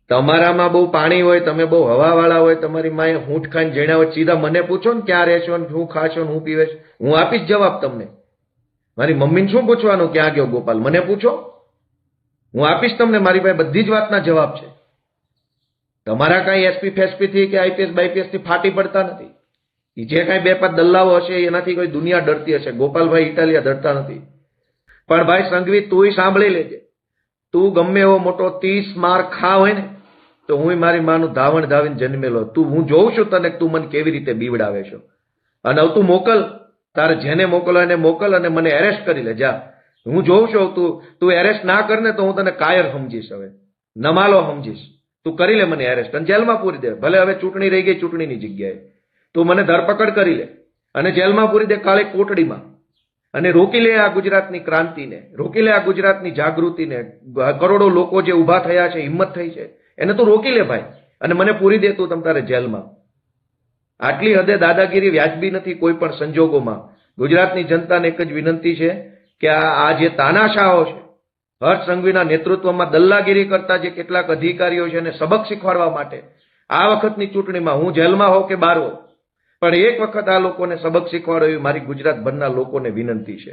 તમારામાં બહુ પાણી હોય, તમે બહુ હવાવાળા હોય, તમારી માએ હૂંઠ ખાઈને જેણા હોય, સીધા મને પૂછો ને ક્યાં રહેશો ને શું ખાશો ને હું પીવેશ, હું આપીશ જવાબ તમને. મારી મમ્મીને શું પૂછવાનું ક્યાં ગયો ગોપાલ, મને પૂછો, હું આપીશ તમને. મારી પાસે બધી જ વાતના જવાબ છે. તમારા કાંઈ એસપી ફેસપી થી કે આઈપીએસ બાઈપીએસ થી ફાટી પડતા નથી. જે કાંઈ બે પાંચ દલ્લાઓ હશે એનાથી કોઈ દુનિયા ડરતી હશે. ગોપાલભાઈ ઇટાલિયા ડરતા નથી. પણ ભાઈ સંઘવી, તું સાંભળી લેજે, તું ગમે એવો મોટો 30 માર ખા હોય ને તો હું મારી માનું ધાવણ ધાવીને જન્મેલો. હું જોઉં છું તને તું મને કેવી રીતે બીવડાવે છો. અને હવે તું મોકલ, તારે જેને મોકલો એને મોકલ અને મને એરેસ્ટ કરી લે જા. હું જોઉં છું તું એરેસ્ટ ના કર ને તો હું તને કાયર સમજીશ, હવે નમાલો સમજીશ. તું કરી લે મને એરેસ્ટ અને જેલમાં પૂરી દે. ભલે હવે ચૂંટણી રહી ગઈ, ચૂંટણીની જગ્યાએ તું મને ધરપકડ કરી લે અને જેલમાં પૂરી દે, કાળી કોટડીમાં. અને રોકી લે આ ગુજરાતની ક્રાંતિને, રોકી લે આ ગુજરાતની જાગૃતિને. કરોડો લોકો જે ઊભા થયા છે, હિંમત થઈ છે, એને તું રોકી લે ભાઈ, અને મને પૂરી દે તું તમ તારે જેલમાં. આટલી હદે દાદાગીરી વ્યાજબી નથી કોઈ પણ સંજોગોમાં. ગુજરાતની જનતાને એક જ વિનંતી છે કે આ જે તાનાશાહો છે, હર્ષ સંઘવીના નેતૃત્વમાં દલ્લાગીરી કરતા જે કેટલાક અધિકારીઓ છે એને સબક શીખવાડવા માટે આ વખતની ચૂંટણીમાં હું જેલમાં હોઉં કે બહાર હોઉં, પણ એક વખત આ લોકોને સબક શીખવાડો એવી મારી ગુજરાતભરના લોકોને વિનંતી છે.